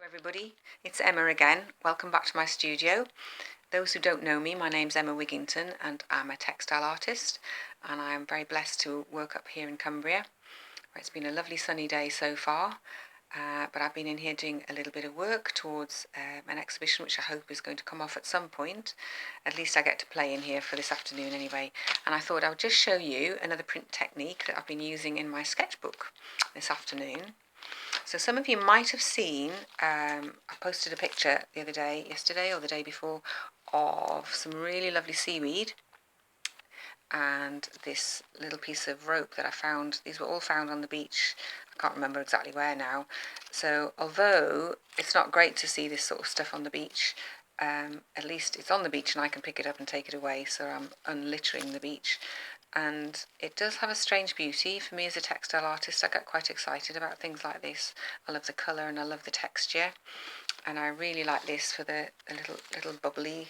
Everybody, it's Emma again. Welcome back to my studio. Those who don't know me, my name's Emma Wigington and I'm a textile artist, and I'm very blessed to work up here in Cumbria, where it's been a lovely sunny day so far, but I've been in here doing a little bit of work towards an exhibition which I hope is going to come off at some point. At least I get to play in here for this afternoon anyway, and I thought I would just show you another print technique that I've been using in my sketchbook this afternoon. So some of you might have seen, I posted a picture the other day, yesterday or the day before, of some really lovely seaweed and this little piece of rope that I found. These were all found on the beach. I can't remember exactly where now. So although it's not great to see this sort of stuff on the beach, at least it's on the beach and I can pick it up and take it away, so I'm unlittering the beach. And it does have a strange beauty. For me as a textile artist, I get quite excited about things like this. I love the colour and I love the texture, and I really like this for the little bubbly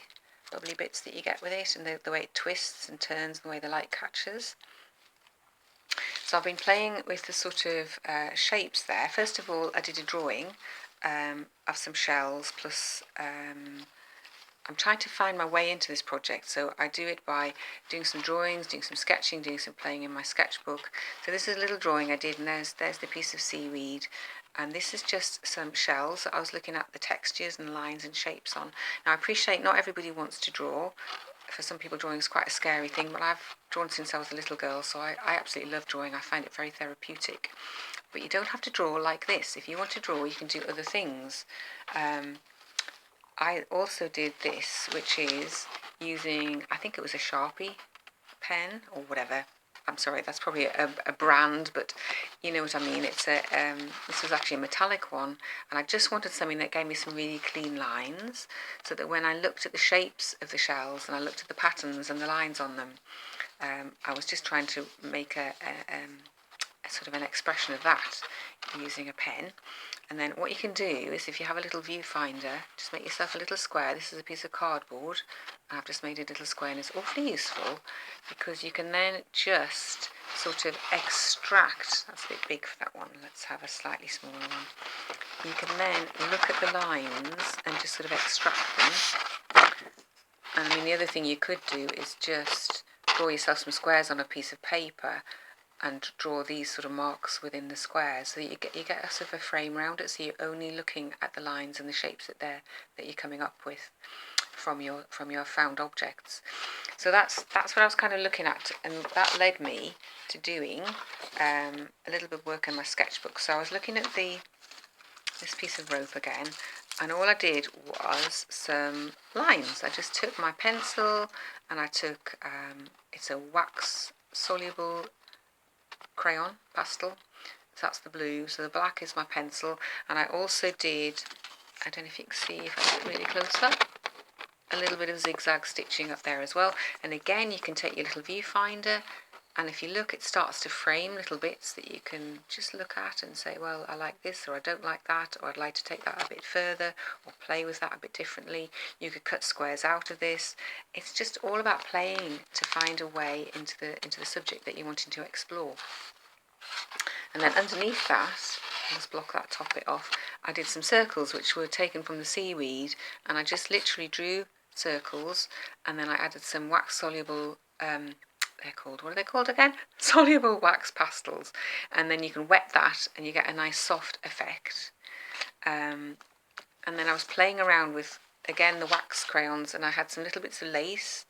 bits that you get with it, and the way it twists and turns, the way the light catches. So I've been playing with the sort of shapes there. First of all, I did a drawing of some shells, plus I'm trying to find my way into this project, so I do it by doing some drawings, doing some sketching, doing some playing in my sketchbook. So this is a little drawing I did, and there's the piece of seaweed, and this is just some shells that I was looking at the textures and lines and shapes on. Now I appreciate not everybody wants to draw. For some people drawing is quite a scary thing, but I've drawn since I was a little girl, so I absolutely love drawing. I find it very therapeutic. But you don't have to draw like this. If you want to draw, you can do other things. I also did this, which is using, I think it was a Sharpie pen or whatever. I'm sorry, that's probably a brand, but you know what I mean. It's this was actually a metallic one, and I just wanted something that gave me some really clean lines, so that when I looked at the shapes of the shells and I looked at the patterns and the lines on them, I was just trying to make a sort of an expression of that using a pen. And then what you can do is, if you have a little viewfinder, just make yourself a little square. This is a piece of cardboard. I've just made a little square, and it's awfully useful because you can then just sort of extract. That's a bit big for that one. Let's have a slightly smaller one. You can then look at the lines and just sort of extract them. And I mean, the other thing you could do is just draw yourself some squares on a piece of paper and draw these sort of marks within the squares, so that you get a sort of a frame around it, so you're only looking at the lines and the shapes that you're coming up with from your found objects. So that's what I was kind of looking at, and that led me to doing a little bit of work in my sketchbook. So I was looking at this piece of rope again, and all I did was some lines. I just took my pencil and I took it's a wax soluble crayon pastel, so that's the blue, so the black is my pencil. And I also did, I don't know if you can see if I get really close up, a little bit of zigzag stitching up there as well. And again, you can take your little viewfinder, and if you look, it starts to frame little bits that you can just look at and say, well, I like this, or I don't like that, or I'd like to take that a bit further, or play with that a bit differently. You could cut squares out of this. It's just all about playing to find a way into the subject that you're wanting to explore. And then underneath that, let's block that top bit off, I did some circles which were taken from the seaweed, and I just literally drew circles, and then I added some wax soluble, what are they called again? Soluble wax pastels. And then you can wet that and you get a nice soft effect. And then I was playing around with, again, the wax crayons, and I had some little bits of lace,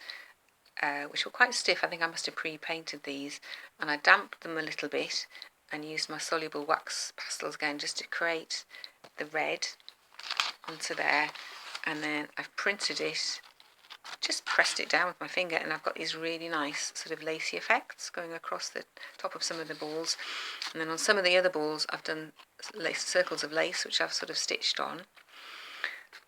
which were quite stiff. I think I must have pre-painted these, and I damped them a little bit and used my soluble wax pastels again just to create the red onto there. And then I've printed it, just pressed it down with my finger, and I've got these really nice sort of lacy effects going across the top of some of the balls. And then on some of the other balls I've done circles of lace which I've sort of stitched on.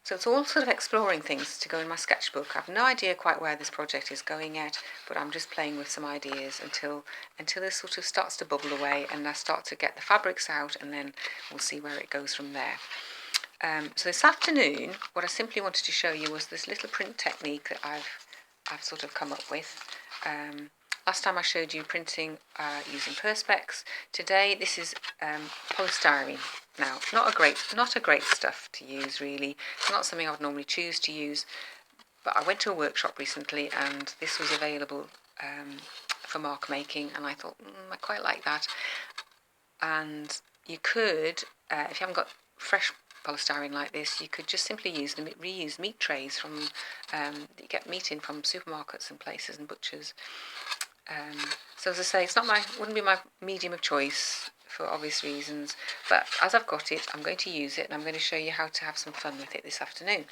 So it's all sort of exploring things to go in my sketchbook. I've no idea quite where this project is going yet, but I'm just playing with some ideas until this sort of starts to bubble away and I start to get the fabrics out, and then we'll see where it goes from there. So this afternoon, what I simply wanted to show you was this little print technique that I've sort of come up with. Last time I showed you printing using Perspex. Today this is polystyrene. Now, not a great stuff to use really. It's not something I would normally choose to use, but I went to a workshop recently and this was available for mark making, and I thought I quite like that. And you could, if you haven't got fresh polystyrene like this, you could just simply reuse meat trays from you get meat in from supermarkets and places and butchers. So as I say, wouldn't be my medium of choice for obvious reasons, but as I've got it, I'm going to use it, and I'm going to show you how to have some fun with it this afternoon.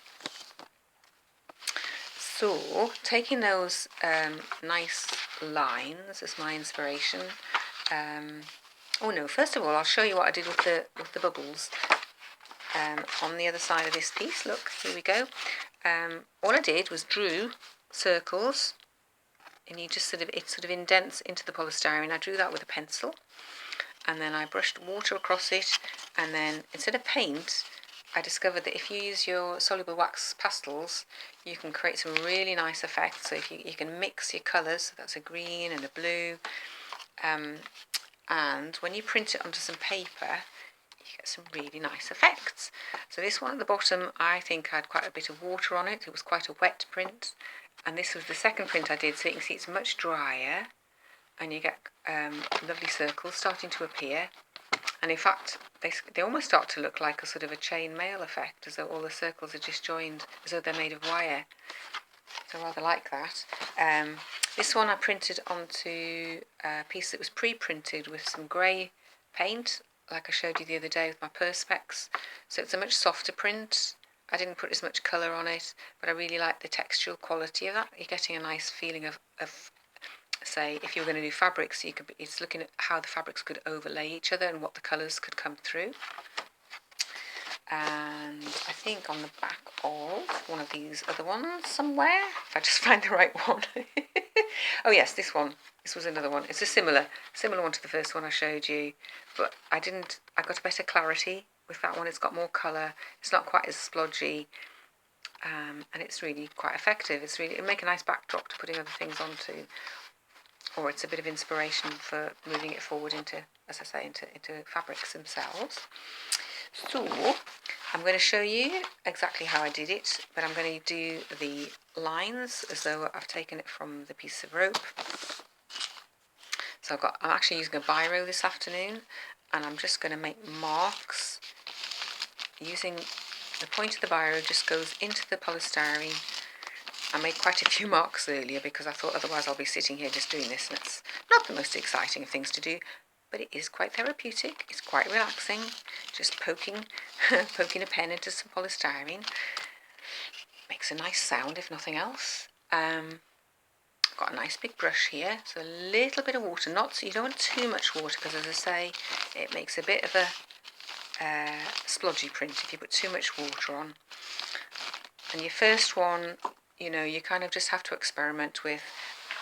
So, taking those nice lines as my inspiration. Oh no! First of all, I'll show you what I did with the bubbles on the other side of this piece. Look, here we go. All I did was drew circles, and it sort of indents into the polystyrene. I drew that with a pencil, and then I brushed water across it, and then instead of paint, I discovered that if you use your soluble wax pastels, you can create some really nice effects. So if you can mix your colours, so that's a green and a blue, and when you print it onto some paper, you get some really nice effects. So this one at the bottom, I think had quite a bit of water on it. It was quite a wet print, and this was the second print I did, so you can see it's much drier, and you get lovely circles starting to appear. And in fact, they almost start to look like a sort of a chain mail effect, as though all the circles are disjoined, as though they're made of wire. So I rather like that. This one I printed onto a piece that was pre-printed with some grey paint, like I showed you the other day with my Perspex. So it's a much softer print. I didn't put as much colour on it, but I really like the textural quality of that. You're getting a nice feeling of say, if you were going to do fabrics, it's looking at how the fabrics could overlay each other and what the colours could come through. And I think on the back of one of these other ones somewhere, if I just find the right one. Oh yes, this one. This was another one. It's a similar one to the first one I showed you, but I got a better clarity with that one. It's got more colour. It's not quite as splodgy, and it's really quite effective. It'll make a nice backdrop to putting other things onto, or it's a bit of inspiration for moving it forward into, as I say, into fabrics themselves. So I'm going to show you exactly how I did it, but I'm going to do the lines as though I've taken it from the piece of rope. So I'm actually using a biro this afternoon, and I'm just going to make marks using the point of the biro. Just goes into the polystyrene. I made quite a few marks earlier because I thought otherwise I'll be sitting here just doing this, and it's not the most exciting of things to do, but it is quite therapeutic. It's quite relaxing, just poking a pen into some polystyrene. Makes a nice sound if nothing else. I've got a nice big brush here, so a little bit of water, you don't want too much water, because as I say, it makes a bit of a splodgy print if you put too much water on. And your first one, you kind of just have to experiment with.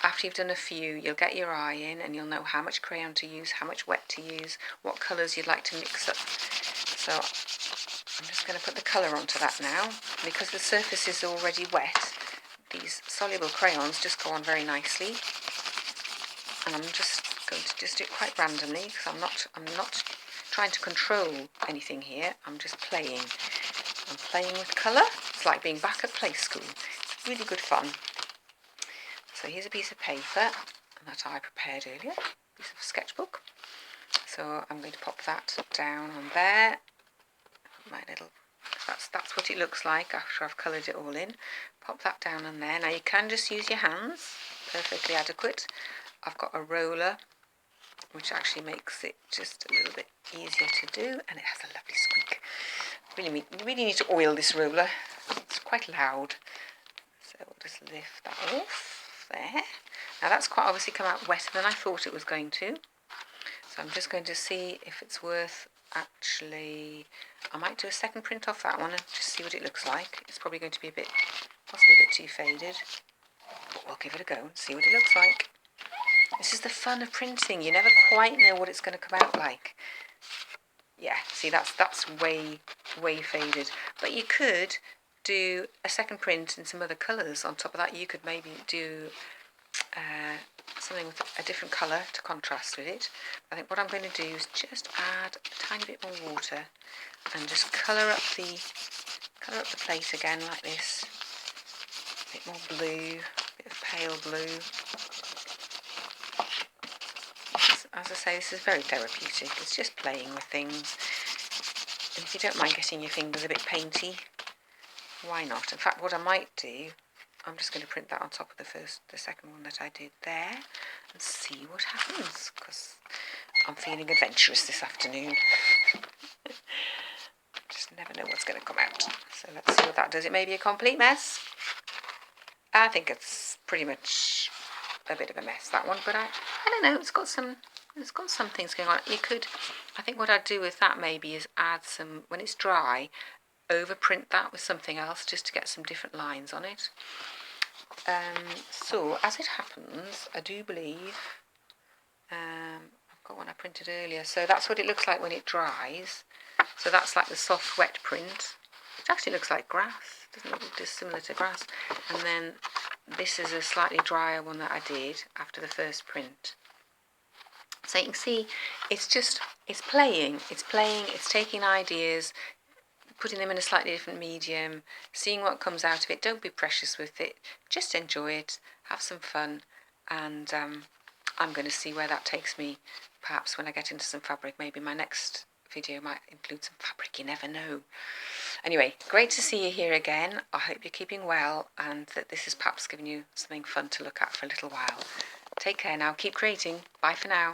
After you've done a few, you'll get your eye in and you'll know how much crayon to use, how much wet to use, what colours you'd like to mix up. So I'm just going to put the colour onto that now. Because the surface is already wet, these soluble crayons just go on very nicely. And I'm just going to do it quite randomly, because I'm not trying to control anything here. I'm just playing. I'm playing with colour. It's like being back at play school. It's really good fun. So here's a piece of paper that I prepared earlier, a piece of sketchbook. So I'm going to pop that down on there. That's what it looks like after I've coloured it all in. Pop that down on there. Now you can just use your hands, perfectly adequate. I've got a roller, which actually makes it just a little bit easier to do, and it has a lovely squeak. You really need to oil this roller. It's quite loud. So we'll just lift that off. There. Now that's quite obviously come out wetter than I thought it was going to. So I'm just going to see if it's worth actually. I might do a second print off that one and just see what it looks like. It's probably going to be possibly a bit too faded. But we'll give it a go and see what it looks like. This is the fun of printing. You never quite know what it's going to come out like. Yeah, see that's way faded. But you could do a second print in some other colours on top of that. You could maybe do something with a different colour to contrast with it. I think what I'm going to do is just add a tiny bit more water and just colour up the plate again like this. A bit more blue, a bit of pale blue. As I say, this is very therapeutic. It's just playing with things. And if you don't mind getting your fingers a bit painty, why not? In fact, what I might do, I'm just going to print that on top of the second one that I did there and see what happens, because I'm feeling adventurous this afternoon. Just never know what's going to come out. So let's see what that does. It may be a complete mess. I think it's pretty much a bit of a mess, that one, but I don't know, it's got some things going on. I think what I'd do with that maybe is add some, when it's dry, overprint that with something else just to get some different lines on it. So as it happens, I do believe I've got one I printed earlier, so that's what it looks like when it dries. So that's like the soft wet print. It actually looks like grass, doesn't it? Look dissimilar to grass. And then this is a slightly drier one that I did after the first print. So you can see it's playing, it's taking ideas, putting them in a slightly different medium, seeing what comes out of it. Don't be precious with it, just enjoy it, have some fun, and I'm going to see where that takes me. Perhaps when I get into some fabric, maybe my next video might include some fabric, you never know. Anyway, great to see you here again. I hope you're keeping well and that this has perhaps given you something fun to look at for a little while. Take care now, keep creating. Bye for now.